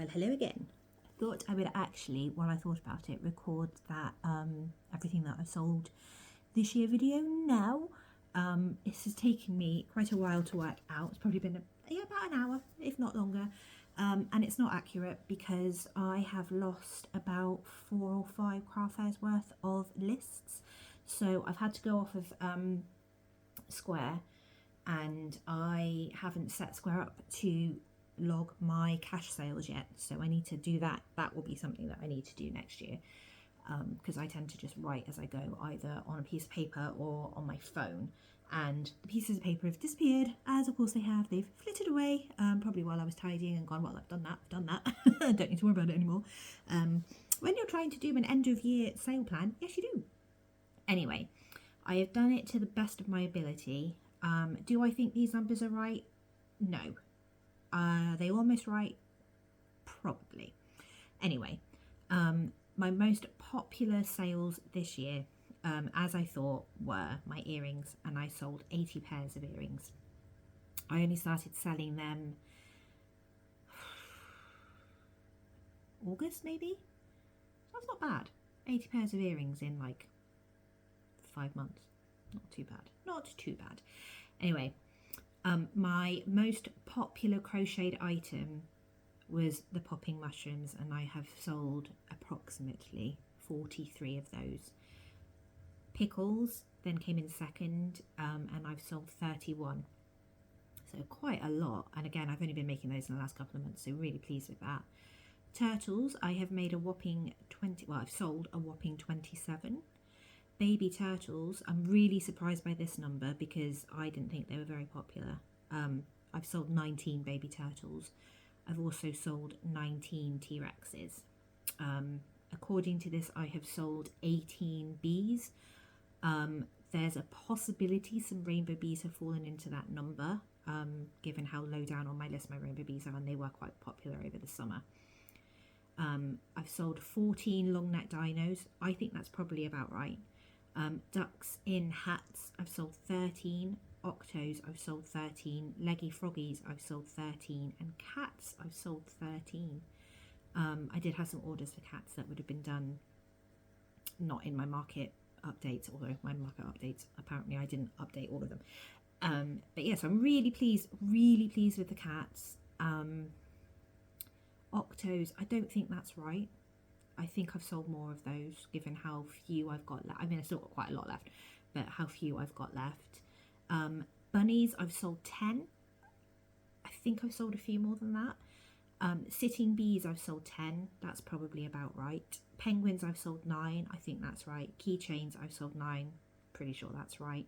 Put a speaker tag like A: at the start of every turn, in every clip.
A: Well, hello again. I thought I would actually, while I thought about it, record that everything that I've sold this year video now. This has taken me quite a while to work out. It's probably been about an hour, if not longer. And it's not accurate because I have lost about 4 or 5 craft fairs worth of lists. So I've had to go off of Square, and I haven't set Square up to log my cash sales yet, so I need to do that. That will be something that I need to do next year, because I tend to just write as I go, either on a piece of paper or on my phone, and the pieces of paper have disappeared, as of course they have. They've flitted away, probably while I was tidying, and gone, well, I've done that. I don't need to worry about it anymore. When you're trying to do an end of year sale plan, yes you do. Anyway, I have done it to the best of my ability. Do I think these numbers are right? No. Are they almost right? Probably. Anyway, my most popular sales this year, as I thought, were my earrings, and I sold 80 pairs of earrings. I only started selling them August, maybe? That's not bad. 80 pairs of earrings in like 5 months. Not too bad. Not too bad. Anyway, my most popular crocheted item was the popping mushrooms, and I have sold approximately 43 of those. Pickles then came in second, and I've sold 31. So quite a lot. And again, I've only been making those in the last couple of months, so really pleased with that. Turtles, I have made a whopping 20, well, I've sold a whopping 27. Baby turtles, I'm really surprised by this number because I didn't think they were very popular. I've sold 19 baby turtles. I've also sold 19 T-Rexes. According to this, I have sold 18 bees. There's a possibility some rainbow bees have fallen into that number, given how low down on my list my rainbow bees are, and they were quite popular over the summer. I've sold 14 long neck dinos. I think that's probably about right. Ducks in hats, I've sold 13. Octos, I've sold 13. Leggy froggies, I've sold 13. And cats, I've sold 13. I did have some orders for cats that would have been done not in my market updates, although my market updates, apparently I didn't update all of them. But yes, I'm really pleased with the cats. Octos, I don't think that's right. I think I've sold more of those, given how few I've got left. I mean, I've still got quite a lot left, but how few I've got left. Bunnies, I've sold 10. I think I've sold a few more than that. Sitting bees, I've sold 10. That's probably about right. Penguins, I've sold 9. I think that's right. Keychains, I've sold 9. Pretty sure that's right.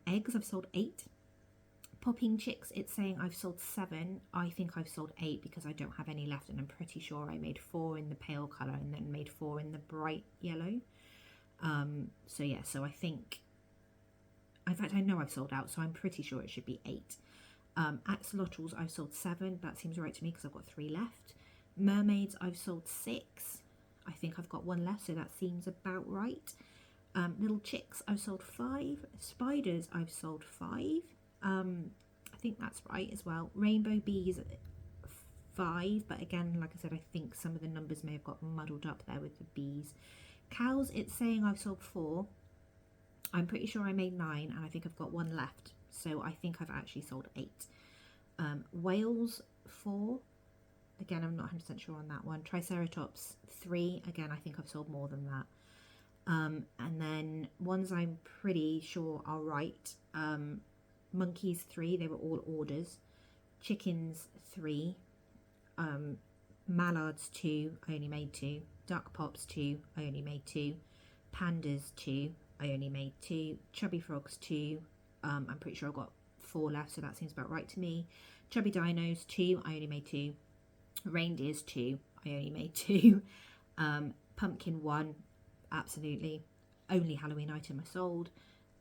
A: Eggs, I've sold 8. Popping chicks, it's saying I've sold 7. I think I've sold 8 because I don't have any left, and I'm pretty sure I made 4 in the pale colour and then made 4 in the bright yellow. So yeah, so I think, in fact I know I've sold out, so I'm pretty sure it should be 8. Axolotls, I've sold 7. That seems right to me because I've got 3 left. Mermaids, I've sold 6. I think I've got 1 left, so that seems about right. Little chicks, I've sold 5. Spiders, I've sold 5. I think that's right as well. Rainbow bees, 5, but again, like I said, I think some of the numbers may have got muddled up there with the bees. Cows, it's saying I've sold 4. I'm pretty sure I made 9, and I think I've got 1 left, so I think I've actually sold 8. Whales, 4. Again, I'm not 100% sure on that one. Triceratops, 3. Again, I think I've sold more than that. And then ones I'm pretty sure are right. Monkeys, 3. They were all orders. Chickens, 3. Mallards, 2. I only made 2. Duck pops, 2. I only made 2. Pandas, 2. I only made 2. Chubby frogs, 2. I'm pretty sure I've got 4 left, so that seems about right to me. Chubby dinos, 2. I only made 2. Reindeers, 2. I only made 2. Pumpkin, 1. Absolutely. Only Halloween item I sold.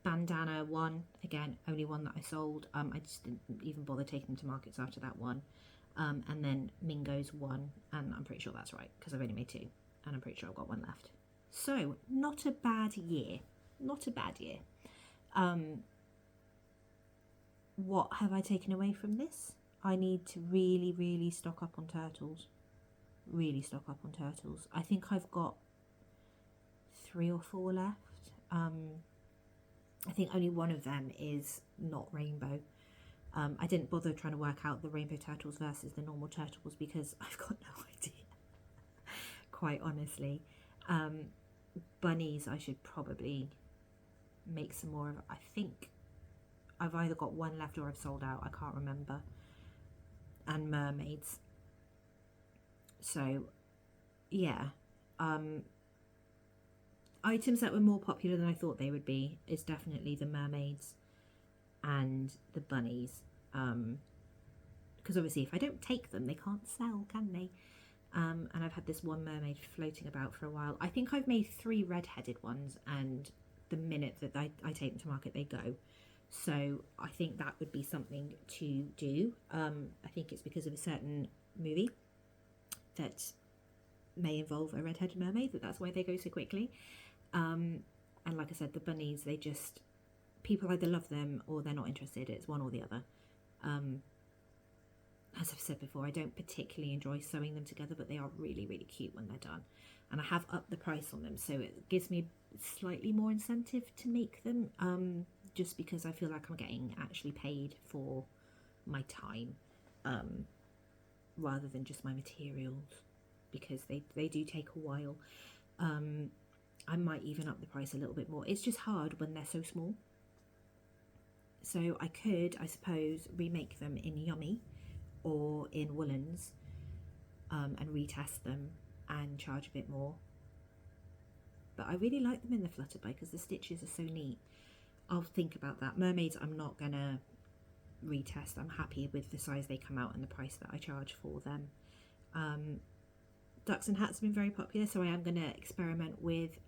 A: Bandana, 1. Again, only 1 that I sold. I just didn't even bother taking them to markets after that one. And then Mingo's, 1. And I'm pretty sure that's right because I've only made 2. And I'm pretty sure I've got 1 left. So, not a bad year. Not a bad year. What have I taken away from this? I need to really stock up on turtles. really stock up on turtles. I think I've got 3 or 4 left. I think only one of them is not rainbow. I didn't bother trying to work out the rainbow turtles versus the normal turtles because I've got no idea, quite honestly. Bunnies, I should probably make some more of. I think I've either got one left or I've sold out, I can't remember. And mermaids. So, yeah. Items that were more popular than I thought they would be is definitely the mermaids and the bunnies. Because obviously if I don't take them, they can't sell, can they? And I've had this one mermaid floating about for a while. I think I've made 3 red-headed ones, and the minute that I take them to market, they go. So I think that would be something to do. I think it's because of a certain movie that may involve a red-headed mermaid, that's why they go so quickly. And like I said, the bunnies, they just, people either love them or they're not interested. It's one or the other. As I've said before, I don't particularly enjoy sewing them together, but they are really, really cute when they're done. And I have upped the price on them, so it gives me slightly more incentive to make them, just because I feel like I'm getting actually paid for my time, rather than just my materials, because they do take a while. I might even up the price a little bit more. It's just hard when they're so small. So I could, I suppose, remake them in Yummy or in woolens, and retest them and charge a bit more. But I really like them in the Flutterby because the stitches are so neat. I'll think about that. Mermaids, I'm not gonna retest. I'm happy with the size they come out and the price that I charge for them. Ducks and hats have been very popular, so I am going to experiment with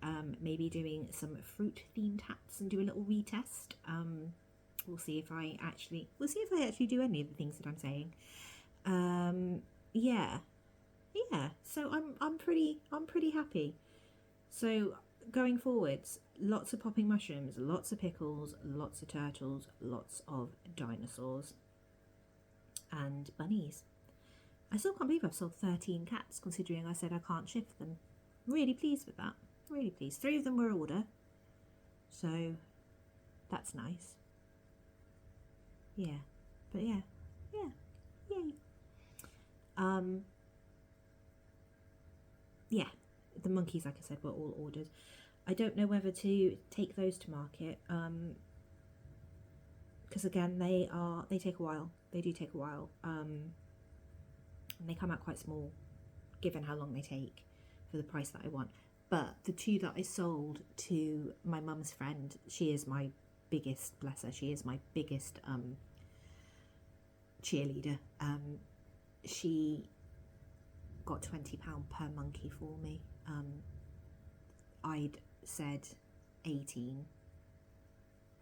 A: maybe doing some fruit themed hats and do a little retest. We'll see if I actually do any of the things that I'm saying. Yeah. So I'm pretty happy. So going forwards, lots of popping mushrooms, lots of pickles, lots of turtles, lots of dinosaurs, and bunnies. I still can't believe I've sold 13 cats, considering I said I can't shift them. Really pleased with that. Really pleased. 3 of them were order, so that's nice. Yeah, but yeah, yay. Yeah, the monkeys, like I said, were all ordered. I don't know whether to take those to market, because again, they take a while. They do take a while. And they come out quite small, given how long they take for the price that I want. But the 2 that I sold to my mum's friend, she is my biggest, bless her, she is my biggest cheerleader. She got £20 per monkey for me. I'd said 18,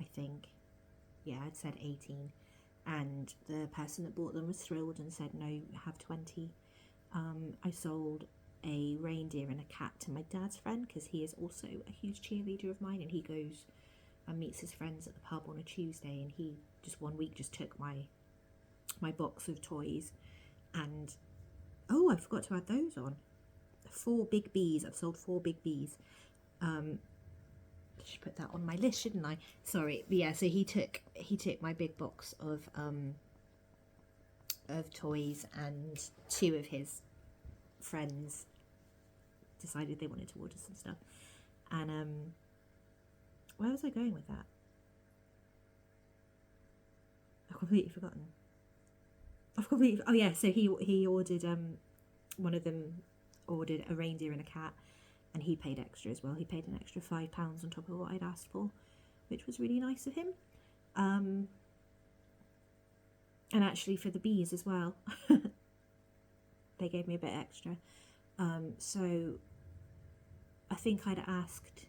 A: I think. Yeah, I'd said 18. And the person that bought them was thrilled and said, no, have 20. I sold a reindeer and a cat to my dad's friend, because he is also a huge cheerleader of mine, and he goes and meets his friends at the pub on a Tuesday, and he just one week just took my box of toys. And oh, I forgot to add those on. 4 big bees. I've sold 4 big bees. I should put that on my list, shouldn't I? Sorry. But yeah, so he took my big box of toys, and 2 of his friends decided they wanted to order some stuff. And where was I going with that? I've completely forgotten. Oh yeah, so he ordered one of them ordered a reindeer and a cat, and he paid extra as well. He paid an extra £5 on top of what I'd asked for, which was really nice of him. And actually for the bees as well, they gave me a bit extra. So I think I'd asked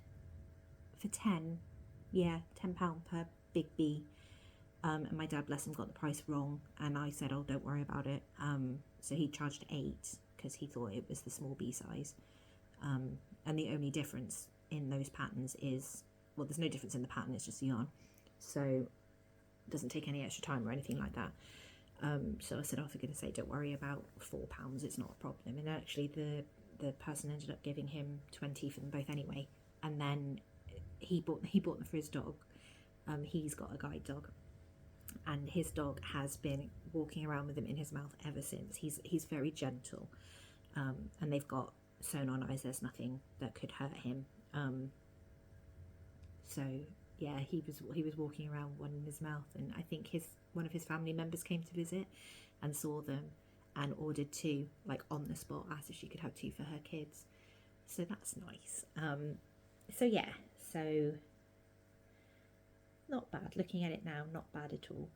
A: for £10 per big bee. And my dad, bless him, got the price wrong, and I said, oh, don't worry about it. So he charged 8 because he thought it was the small bee size. And the only difference in those patterns is, well, there's no difference in the pattern, it's just yarn. So it doesn't take any extra time or anything like that. So I said, oh, for goodness sake, don't worry about £4. It's not a problem. And actually, the person ended up giving him 20 for them both anyway. And then he bought them for his dog. He's got a guide dog, and his dog has been walking around with him in his mouth ever since. He's very gentle, and they've got sewn on eyes. There's nothing that could hurt him. So yeah, he was walking around one in his mouth, and I think one of his family members came to visit and saw them and ordered two, like on the spot, asked if she could have two for her kids. So that's nice. So yeah, so not bad. Looking at it now, not bad at all.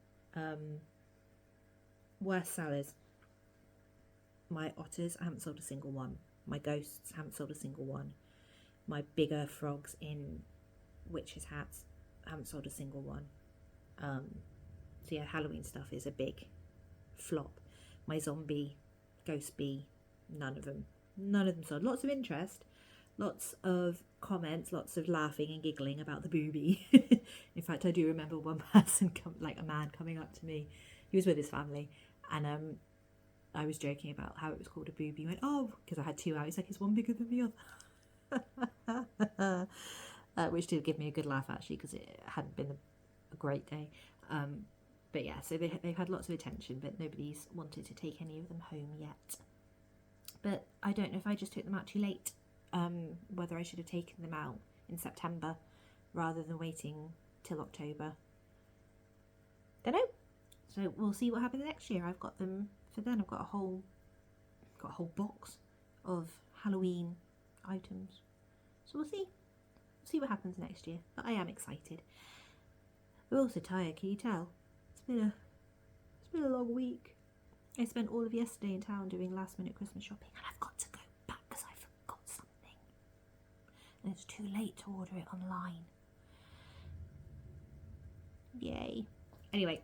A: Worst sellers. My otters, I haven't sold a single one. My ghosts, haven't sold a single one. My bigger frogs in witches' hats, haven't sold a single one. So yeah, Halloween stuff is a big flop. My zombie, ghost bee, none of them sold. Lots of interest, lots of comments, lots of laughing and giggling about the booby. In fact, I do remember one person, like a man, coming up to me. He was with his family, and I was joking about how it was called a booby. He went, oh, because I had two out. He's like, is one bigger than the other? Which did give me a good laugh, actually, because it hadn't been a great day. But yeah, so they've had lots of attention, but nobody's wanted to take any of them home yet. But I don't know if I just took them out too late, whether I should have taken them out in September rather than waiting till October. Don't know. So we'll see what happens next year. I've got them for then. I've got a whole box of Halloween items. So we'll see. We'll see what happens next year. But I am excited. I'm also tired, can you tell? It's been a long week. I spent all of yesterday in town doing last minute Christmas shopping, and I've got to go back because I forgot something. And it's too late to order it online. Yay. Anyway,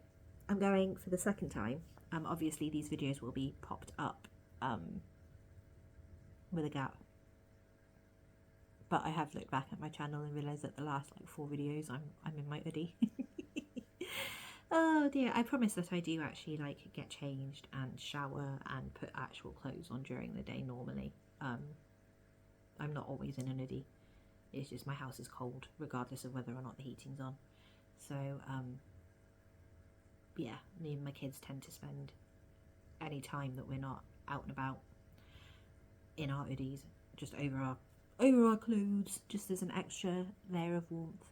A: I'm going for the second time. Obviously these videos will be popped up with a gap. But I have looked back at my channel and realised that the last 4 videos I'm in my hoodie. Oh dear, I promise that I do actually get changed and shower and put actual clothes on during the day normally. I'm not always in a hoodie. It's just my house is cold regardless of whether or not the heating's on. So yeah, me and my kids tend to spend any time that we're not out and about in our hoodies, just over our clothes, just as an extra layer of warmth.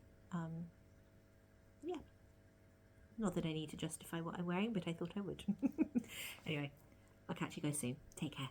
A: Yeah. Not that I need to justify what I'm wearing, but I thought I would. Anyway, I'll catch you guys soon. Take care.